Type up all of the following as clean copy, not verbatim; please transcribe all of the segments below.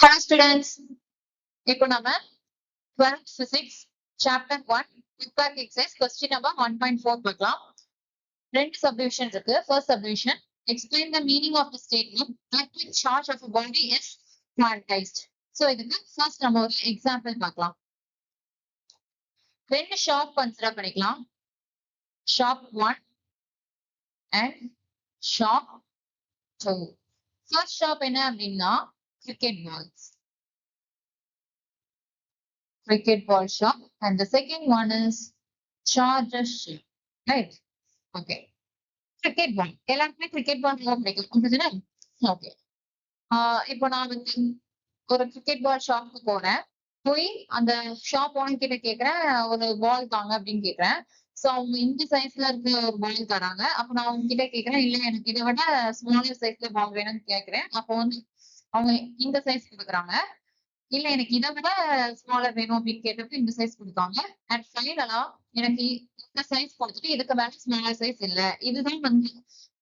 Hello students. இப்போ நம்ம 12th physics chapter 1 book back exercise question number 1.4 பார்க்கலாம். ரெண்டு subdivision இருக்கு. First subdivision, explain the meaning of the statement electric charge of a body is quantized. So இதுக்கு first நம்ம ஒரு example பார்க்கலாம். ரெண்டு shop consider பண்ணிக்கலாம். Shop 1 and shop 2. First shop என்ன அப்படின்னா cricket balls. Cricket ball shop, and the second one is charger shop, right? Okay. Cricket ball. எல்லாருக்குமே cricket ball ரொம்ப பிடிக்கும் அப்படிதானே? Okay. இப்போ நான் வந்து ஒரு cricket ball ஷாப்க்கு போறேன். போய் அந்த ஷாப் ஓனர் கிட்ட கேக்குறேன், ஒரு பால் தாங்க அப்படின்னு கேக்குறேன். சோ அவங்க இந்த சைஸ்ல இருக்க ஒரு பால் தராங்க. அப்ப நான் அவங்க கிட்ட கேக்குறேன், இல்ல எனக்கு இதை விட ஸ்மாலர் சைஸ்ல பால் வேணும்னு கேக்குறேன். அப்போ வந்து அவங்க இந்த சைஸ் கொடுக்குறாங்க. இல்ல எனக்கு இதை விட ஸ்மாலர் வேணும் அப்படின்னு கேட்டப்ப இந்த சைஸ் கொடுத்தாங்க. அண்ட் ஃபைனலா எனக்கு இந்த சைஸ் கொடுத்துட்டு இதுக்கு மேல ஸ்மாலர் சைஸ் இல்ல, இதுதான் வந்து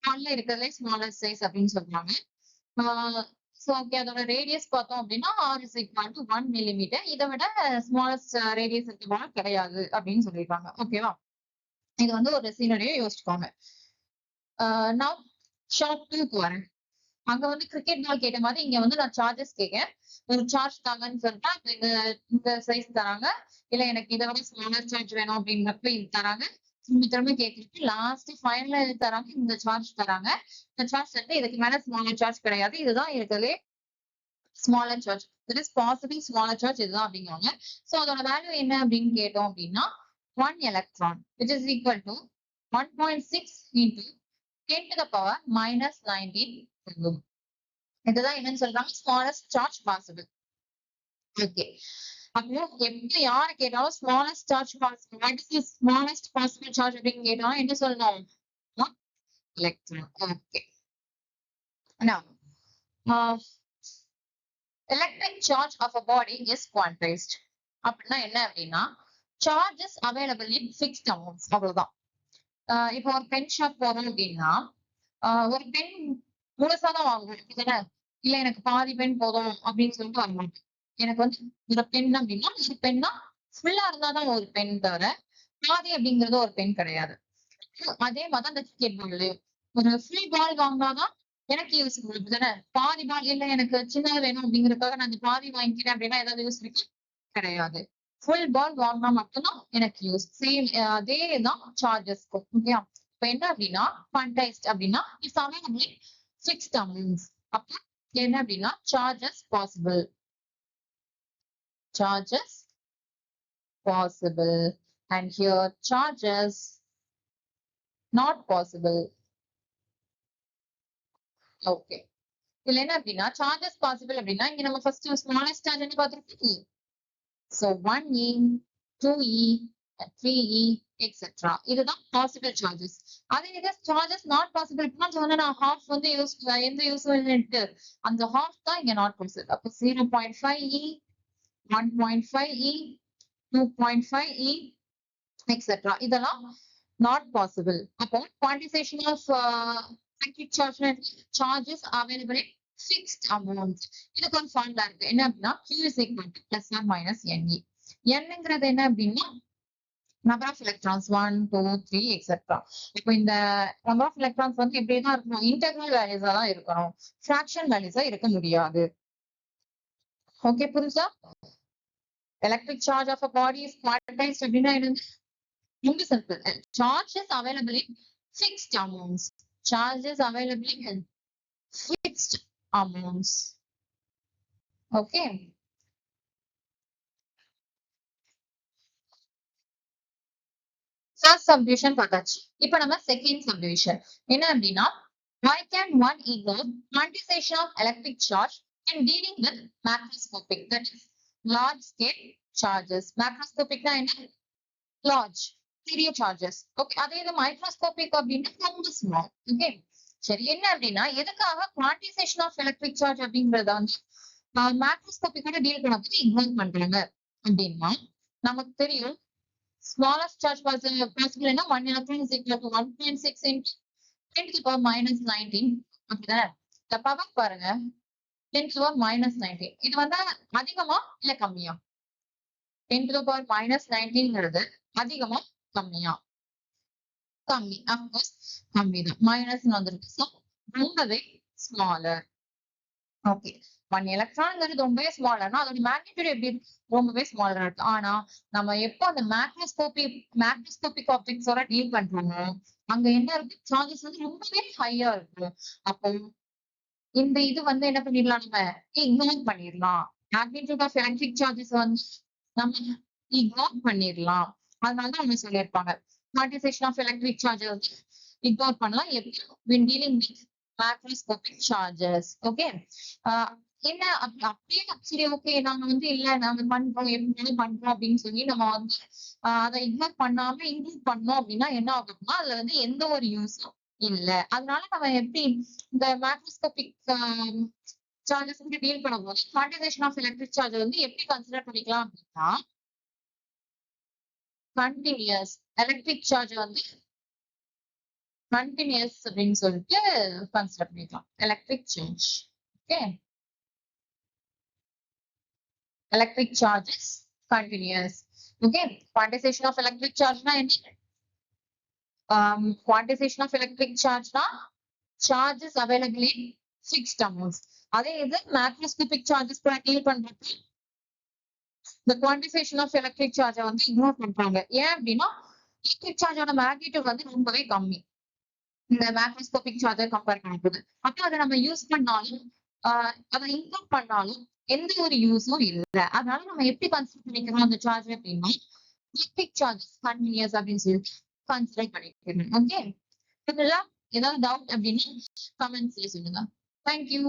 பால்ல இருக்கிறதுலே ஸ்மாலர் சைஸ் அப்படின்னு சொல்றாங்க. சோ ஓகே, அதோட ரேடியஸ் பார்த்தோம் அப்படின்னா R is equal to 1 millimeter. இதை விட ஸ்மாலஸ்ட் ரேடியஸ் இருக்க பால் கிடையாது அப்படின்னு சொல்லியிருக்காங்க. ஓகேவா? இது வந்து ஒரு சீனரியை யோசிச்சுக்கோங்க. நான் ஷாப் 2க்கு வரேன். அங்க வந்து கிரிக்கெட் பால் கேட்ட மாதிரி இங்க வந்து நான் சார்ஜஸ் கேட்கேன். ஒரு சார்ஜ் தாங்கன்னு சொல்லிட்டா இந்த சைஸ் தராங்க. இல்ல எனக்கு இதை விட ஸ்மாலர் சார்ஜ் வேணும் அப்படின்றப்ப இது தராங்க. திரும்ப கேட்கறதுக்கு லாஸ்ட் ஃபைனல் இது தராங்க, இந்த சார்ஜ் தராங்க. இந்த சார்ஜ் வந்து இதுக்கு மேல ஸ்மாலர் சார்ஜ் கிடையாது, இதுதான் இருக்கிறதுலே smaller charge. It is possible smaller charge இதுதான் அப்படிங்கிறாங்க. சோ அதோட வேல்யூ என்ன அப்படின்னு கேட்டோம் அப்படின்னா 1 electron, which is equal to 1.6 into 10 to the power minus 19 coulomb. இதுதான் என்னன்னு சொல்றாங்க, ஸ்மாலஸ்ட் சார்ஜ் பாசிபிள். ஓகே, அப்போ எப்படி யாரை கேட்டாலும் smallest charge possible, what is the smallest possible charge அப்படின்னு கேட்டாலும் என்ன சொல்லணும்? Electron. Okay, now electric charge of a body is quantized. அப்படின்னா என்ன அப்படின்னா charges available in fixed amounts, அவ்வளவுதான். இப்போ ஒரு பென் ஷாப் போறோம் அப்படின்னா ஒரு பென் முழுசாதான் வாங்குவோம் அப்படிதானே? இல்ல எனக்கு பாதி பென் போதும் அப்படின்னு சொல்லிட்டு வாங்குவோம். எனக்கு வந்து ஒரு பென் அப்படின்னா ஒரு பென்னா ஃபுல்லா இருந்தாதான் ஒரு பென், தவிர பாதி அப்படிங்கிறது ஒரு பென் கிடையாது. அதே மாதிரி அந்த கிரிக்கெட் பால் ஒரு ஃபுல் பால் வாங்கினாதான் எனக்கு யூஸ் தானே. பாதி பால் இல்ல எனக்கு சின்னது வேணும் அப்படிங்கறதுக்காக நான் அந்த பாதி வாங்கிக்கிறேன் அப்படின்னா ஏதாவது யூஸ் இருக்கு? கிடையாது. ஃபுல் பால் வாங்கினா மட்டும்தான் எனக்கு யூஸ். சேம் அதே தான் சார்ஜஸ்க்கும். ஓகே, இப்ப என்ன அப்படின்னா குவான்டைஸ்ட் அப்படின்னா இட்ஸ் அவைலபிள் ஃபிக்ஸ்ட் அமௌண்ட்ஸ். அப்ப என்ன அப்படின்னா charges possible, charges possible, and here charges not possible. Okay, இதுல என்ன அப்படின்னா சார்ஜஸ் பாசிபிள் அப்படின்னா இங்க நம்ம ஃபர்ஸ்ட் ஸ்மாலஸ்ட் சார்ஜ் என்ன பார்த்துருக்கோம். So 1e, 2e, 3e, etc. இதுதான் பாசிபிள் சார்ஜஸ். அதே இது சார்ஜஸ் நாட் பாசிபிள் சொன்னா நான் ஹாஃப் வந்து யூஸ், எந்த யூஸும் இல்லைன்ட்டு அந்த ஹாஃப் தான் இங்க நாட் பாசிபிள். அப்போ 0.5e, 1.5e, 2.5e, etc. இதெல்லாம் நாட் பாசிபிள். அப்போ quantization of electric charges available in fixed amounts. இதுக்கு ஒரு ஃபார்முலா இருக்கு. என்ன அப்படின்னா Q is equal to plus or minus NE. Nங்கிறது என்ன அப்படின்னா number of electrons 1, 2, 3, etc. இப்போ இந்த number of electrons வந்து எப்படிதான் இருக்கணும், இன்டெக்ரல் வேல்யூஸா தான் இருக்கணும், ஃபிராக்ஷன் வேல்யூஸா இருக்க முடியாது. ஓகே, புரிஞ்சா? electric charge of a body is quantized அப்படின்னா என்னது? ரொம்ப simple. Charge is available in fixed amounts. Charge is available in fixed amounts. Okay. First subdivision பார்த்தாச்சு. இப்போ நம்ம second subdivision என்ன அப்படின்னா why can one ignore quantization of electric charge in dealing with macroscopic, that is large scale charges. Macroscopic னா என்ன? large, பெரிய charges. Okay, அதே இது மைக்ரோஸ்கோபிக் அப்படின்னா ரொம்ப ஸ்மால். ஓகே, சரி, என்ன அப்படின்னா எதுக்காக குவான்டிசேஷன் ஆஃப் எலக்ட்ரிக் சார்ஜ் அப்படிங்கறத வந்து மேக்ரோஸ்கோபிக்கோட டீல் பண்ணப்போ இக்னோர் பண்றாங்க அப்படின்னா நமக்கு தெரியும் ஸ்மாலஸ்ட் சார்ஜ் பாசிபிள் என்ன 1 electron is equal to 1.6 into 10 to the power minus 19. அப்படிதானே? இந்த பவர் பாருங்க, 10 to the power minus 19. இது வந்து அதிகமா இல்ல கம்மியா? 10 to the power minus 19ங்கிறது அதிகமா கம்மியா? கம்மி. அஃப்கோர்ஸ் கம்மி தான். மைனஸ்னு வந்திருக்கு. ஸோ ரொம்பவே ஸ்மாலர். ஓகே. 1 எலக்ட்ரான்ங்கிறது ரொம்பவே ஸ்மாலர்னா அதோட மேக்னிட்யூட் எப்படி இருக்கு? ரொம்பவே ஸ்மாலரா இருக்கு. ஆனா நம்ம எப்போ அந்த மேக்ரோஸ்கோபிக் ஆப்ஜெக்ட்ஸோட டீல் பண்றோமோ அங்க என்ன இருக்கு? சார்ஜஸ் வந்து ரொம்பவே ஹையா இருக்கு. அப்போ இந்த இது வந்து என்ன பண்ணிடலாம் நம்ம இக்னோர் பண்ணிடலாம். மேக்னிட்யூட் ஆஃப் எலக்ட்ரிக் சார்ஜஸ் வந்து நம்ம இக்னோர் பண்ணிடலாம். அதனாலதான் அவங்க சொல்லியிருப்பாங்க quantization of electric charges ignore பண்ணலாம் எப்படி when dealing with macroscopic charges. Okay. என்ன அப்படியே சரி ஓகே நாங்க வந்து இல்ல நாங்க பண்றோம் எப்படினாலும் பண்றோம் அப்படின்னு சொல்லி நம்ம வந்து அதை இக்னோர் பண்ணாம இன்க்ளூட் பண்ணோம் அப்படின்னா என்ன ஆகும்னா அதுல வந்து எந்த ஒரு யூஸும் இல்ல. அதனால நம்ம எப்படி இந்த மேக்ரோஸ்கோபிக் சார்ஜஸ் வந்து டீல் பண்ணும்போது குவான்டைசேஷன் ஆஃப் எலக்ட்ரிக் சார்ஜ் வந்து எப்படி கன்சிடர் பண்ணிக்கலாம் அப்படின்னா கண்டினியூஸ் எலக்ட்ரிக் சார்ஜ் வந்து கண்டினியூஸ் அப்படின்னு சொல்லிட்டு கன்சிடர் பண்ணிக்கலாம் electric charge. Okay. electric charge is continuous. Okay. Quantization of electric charge na என்ன? Quantization of electric charge na charge is available in fixed amounts. அதே இது macroscopic charges கூட deal பண்றப்ப the quantization of electric charge வந்து ignore பண்றாங்க. ஏன் அப்படின்னா electric charge ஓட மேக்னிட்யூட் வந்து ரொம்பவே கம்மி இந்த மேக்ரோஸ்கோபிக் சார்ஜை கம்பேர் பண்ணும்போது. அப்போ அதை நம்ம யூஸ் பண்ணாலும் அதை இன்க்ளூட் பண்ணாலும் எந்த ஒரு யூஸும் இல்ல. அதனால நம்ம எப்படி கன்சிடர் பண்ணிக்கிறோம் அந்த சார்ஜ் அப்படின்னா எலக்ட்ரிக் சார்ஜ் கண்டினியூஸ் அப்படின்னு சொல்லி கன்சிடர் பண்ணிக்கிறோம். ஓகே. ஏதாவது டவுட் அப்படின்னு கமெண்ட்ஸ்ல சொல்லுங்க. தேங்க்யூ.